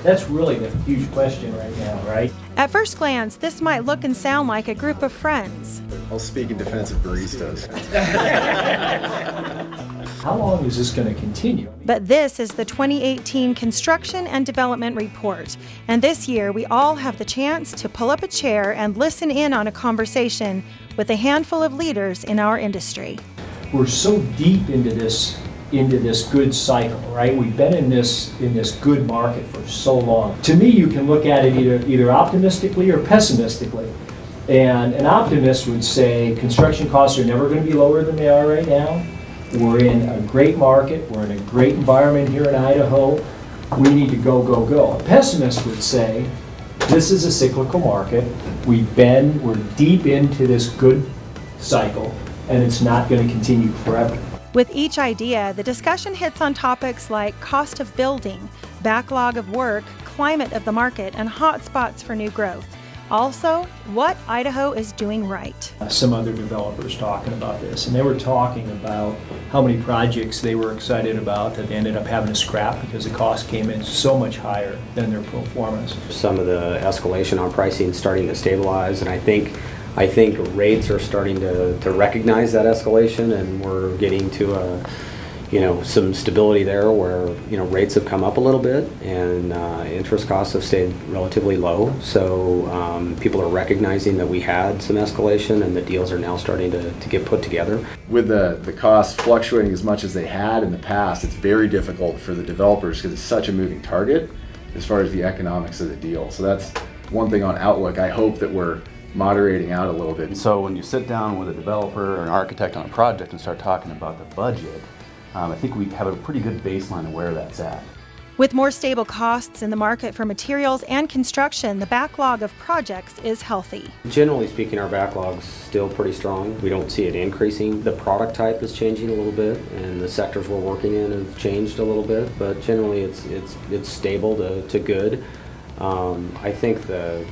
That's really the huge question right now, right? At first glance, this might look and sound like a group of friends. I'll speak in defense of baristas. How long is this going to continue? But this is the 2018 Construction and Development Report. And this year, we all have the chance to pull up a chair and listen in on a conversation with a handful of leaders in our industry. We're so deep into this good cycle, right? We've been in this good market for so long. To me, you can look at it either optimistically or pessimistically. And an optimist would say construction costs are never going to be lower than they are right now. We're in a great market. We're in a great environment here in Idaho. We need to go, go, go. A pessimist would say this is a cyclical market. We're deep into this good cycle, and it's not going to continue forever. With each idea, the discussion hits on topics like cost of building, backlog of work, climate of the market, and hot spots for new growth. Also, what Idaho is doing right. Some other developers talking about this, and they were talking about how many projects they were excited about that they ended up having to scrap because the cost came in so much higher than their pro formas. Some of the escalation on pricing is starting to stabilize, and I think rates are starting to recognize that escalation, and we're getting to some stability there where rates have come up a little bit and interest costs have stayed relatively low. So people are recognizing that we had some escalation and the deals are now starting to get put together. With the costs fluctuating as much as they had in the past, it's very difficult for the developers because it's such a moving target as far as the economics of the deal. So that's one thing on outlook. I hope that we're moderating out a little bit. So when you sit down with a developer or an architect on a project and start talking about the budget, I think we have a pretty good baseline of where that's at. With more stable costs in the market for materials and construction, the backlog of projects is healthy. Generally speaking, our backlog's still pretty strong. We don't see it increasing. The product type is changing a little bit, and the sectors we're working in have changed a little bit, but generally it's stable to good. I think the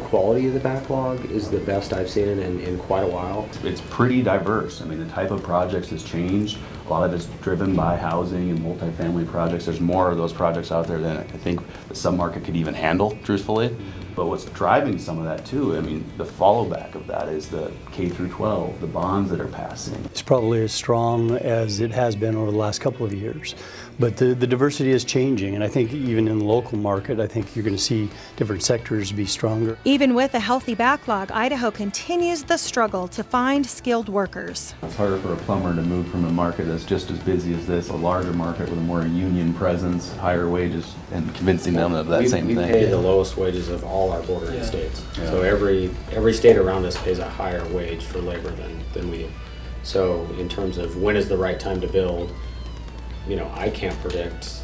quality of the backlog is the best I've seen it in quite a while. It's pretty diverse. I mean, the type of projects has changed. A lot of it's driven by housing and multifamily projects. There's more of those projects out there than I think the submarket could even handle, truthfully. But what's driving some of that too, I mean, the follow-back of that is the K through 12, the bonds that are passing. It's probably as strong as it has been over the last couple of years. But the diversity is changing, and I think even in the local market, I think you're going to see different sectors be stronger. Even with a healthy backlog, Idaho continues the struggle to find skilled workers. It's harder for a plumber to move from a market that's just as busy as this, a larger market with a more union presence, higher wages, and convincing them of that same thing. We pay the lowest wages of all our bordering states. Yeah. So every state around us pays a higher wage for labor than we do. So in terms of when is the right time to build, I can't predict,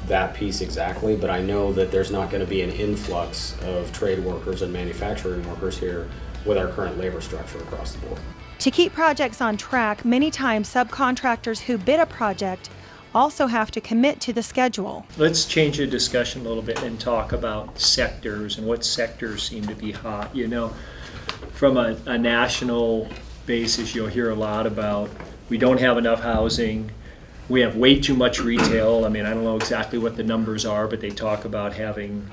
that piece exactly, but I know that there's not going to be an influx of trade workers and manufacturing workers here with our current labor structure across the board. To keep projects on track, many times subcontractors who bid a project also have to commit to the schedule. Let's change the discussion a little bit and talk about sectors and what sectors seem to be hot. From a national basis, you'll hear a lot about we don't have enough housing. We have way too much retail. I mean, I don't know exactly what the numbers are, but they talk about having,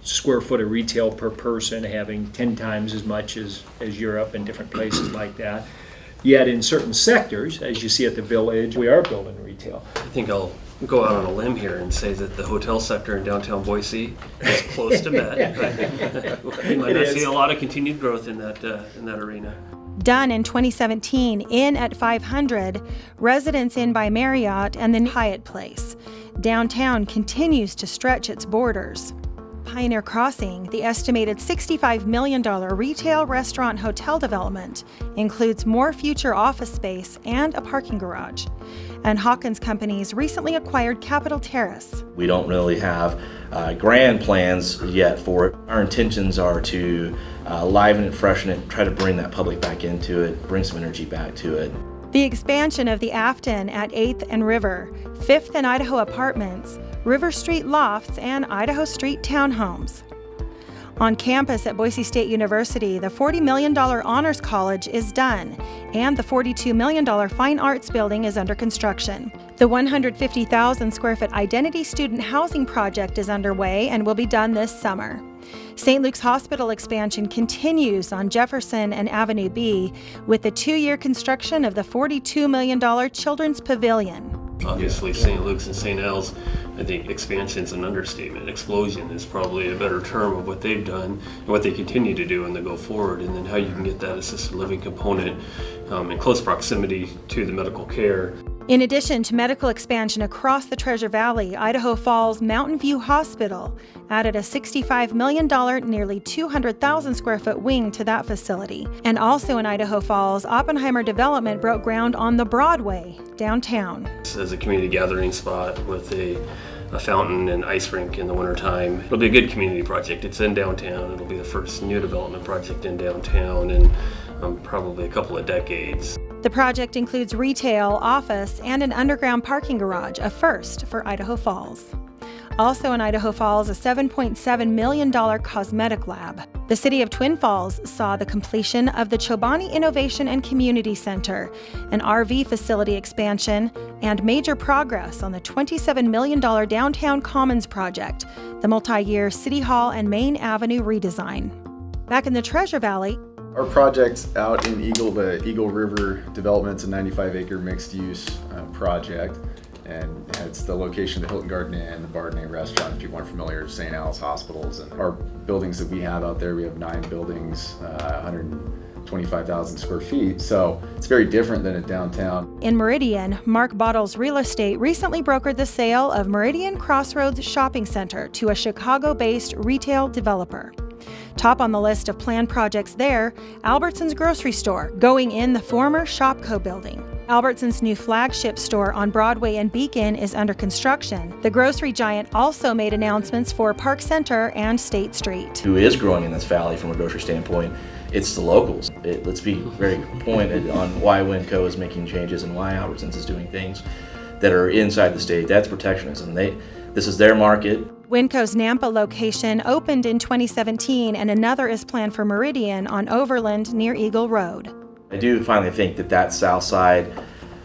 square foot of retail per person, having 10 times as much as Europe and different places like that. Yet in certain sectors, as you see at the Village, we are building retail. I think I'll go out on a limb here and say that the hotel sector in downtown Boise is close to met. We might not see a lot of continued growth in that arena. Done in 2017, Inn at 500, Residence Inn by Marriott, and the Hyatt Place. Downtown continues to stretch its borders. Pioneer Crossing, the estimated $65 million retail, restaurant, hotel development, includes more future office space and a parking garage. And Hawkins Companies recently acquired Capitol Terrace. We don't really have grand plans yet for it. Our intentions are to liven it, freshen it, try to bring that public back into it, bring some energy back to it. The expansion of the Afton at 8th and River, 5th and Idaho Apartments, River Street Lofts, and Idaho Street Townhomes. On campus at Boise State University, the $40 million Honors College is done, and the $42 million Fine Arts Building is under construction. The 150,000 square foot Identity Student Housing Project is underway and will be done this summer. St. Luke's Hospital expansion continues on Jefferson and Avenue B with the 2-year construction of the $42 million Children's Pavilion. Obviously, St. Luke's and St. L's, I think expansion's an understatement. Explosion is probably a better term of what they've done and what they continue to do in the go forward, and then how you can get that assisted living component in close proximity to the medical care. In addition to medical expansion across the Treasure Valley, Idaho Falls Mountain View Hospital added a $65 million, nearly 200,000 square foot wing to that facility. And also in Idaho Falls, Oppenheimer Development broke ground on the Broadway downtown. As a community gathering spot with a fountain and ice rink in the wintertime. It'll be a good community project. It's in downtown. It'll be the first new development project in downtown in probably a couple of decades. The project includes retail, office, and an underground parking garage, a first for Idaho Falls. Also in Idaho Falls, a $7.7 million cosmetic lab. The city of Twin Falls saw the completion of the Chobani Innovation and Community Center, an RV facility expansion, and major progress on the $27 million Downtown Commons project, the multi-year City Hall and Main Avenue redesign. Back in the Treasure Valley, Our project out in the Eagle River Development's a 95-acre mixed-use project, and it's the location of the Hilton Garden Inn, the Bardenay Restaurant, if people aren't familiar, with St. Al's Hospitals. And our buildings that we have out there, we have 9 buildings, 125,000 square feet, so it's very different than at downtown. in Meridian, Mark Bottles Real Estate recently brokered the sale of Meridian Crossroads Shopping Center to a Chicago-based retail developer. Top on the list of planned projects there, Albertsons grocery store, going in the former Shopco building. Albertsons' new flagship store on Broadway and Beacon is under construction. The grocery giant also made announcements for Park Center and State Street. Who is growing in this valley from a grocery standpoint? It's the locals. Let's be very pointed on why Winco is making changes and why Albertsons is doing things that are inside the state. That's protectionism. This is their market. Winco's Nampa location opened in 2017, and another is planned for Meridian on Overland near Eagle Road. I do finally think that south side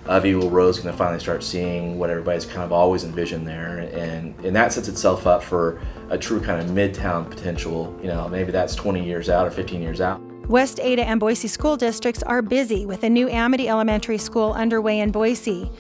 of Eagle Road is going to finally start seeing what everybody's kind of always envisioned there, and that sets itself up for a true kind of midtown potential. You know, maybe that's 20 years out or 15 years out. West Ada and Boise school districts are busy with a new Amity Elementary School underway in Boise.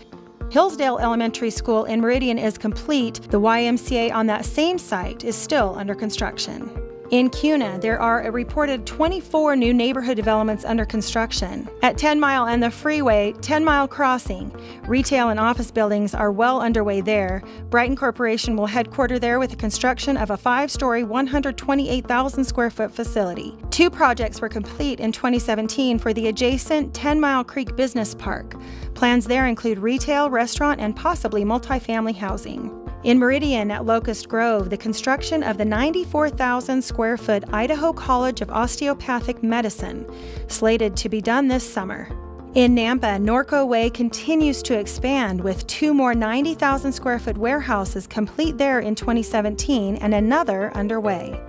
Hillsdale Elementary School in Meridian is complete. The YMCA on that same site is still under construction. In Kuna, there are a reported 24 new neighborhood developments under construction. At 10 Mile and the Freeway, 10 Mile Crossing, retail and office buildings are well underway there. Brighton Corporation will headquarter there with the construction of a 5-story, 128,000 square foot facility. 2 projects were complete in 2017 for the adjacent 10 Mile Creek Business Park. Plans there include retail, restaurant, and possibly multifamily housing. In Meridian at Locust Grove, the construction of the 94,000 square foot Idaho College of Osteopathic Medicine, slated to be done this summer. In Nampa, Norco Way continues to expand with 2 more 90,000 square foot warehouses complete there in 2017 and another underway.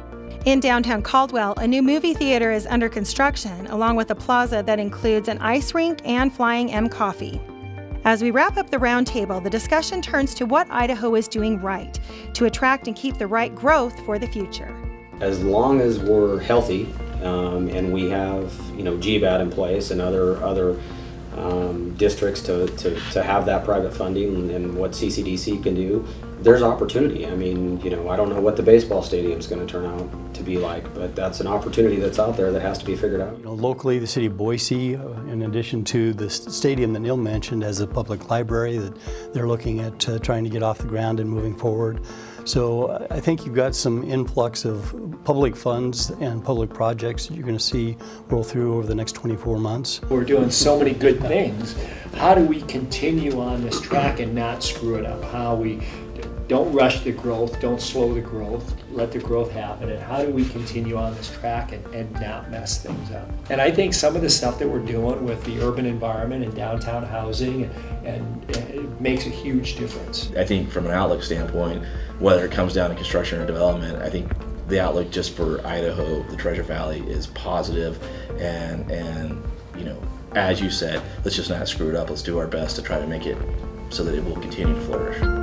In downtown Caldwell, a new movie theater is under construction, along with a plaza that includes an ice rink and Flying M Coffee. As we wrap up the roundtable, the discussion turns to what Idaho is doing right to attract and keep the right growth for the future. As long as we're healthy and we have, GBAT in place and other districts to have that private funding and what CCDC can do, there's opportunity. I mean, I don't know what the baseball stadium is going to turn out to be like, but that's an opportunity that's out there that has to be figured out. Locally, the city of Boise, in addition to the stadium that Neil mentioned, has a public library that they're looking at trying to get off the ground and moving forward. So I think you've got some influx of public funds and public projects that you're going to see roll through over the next 24 months. We're doing so many good things. How do we continue on this track and not screw it up? How we don't rush the growth, don't slow the growth, let the growth happen, and how do we continue on this track and not mess things up? And I think some of the stuff that we're doing with the urban environment and downtown housing and it makes a huge difference. I think from an outlook standpoint, whether it comes down to construction or development, I think the outlook just for Idaho, the Treasure Valley, is positive, and as you said, let's just not screw it up. Let's do our best to try to make it so that it will continue to flourish.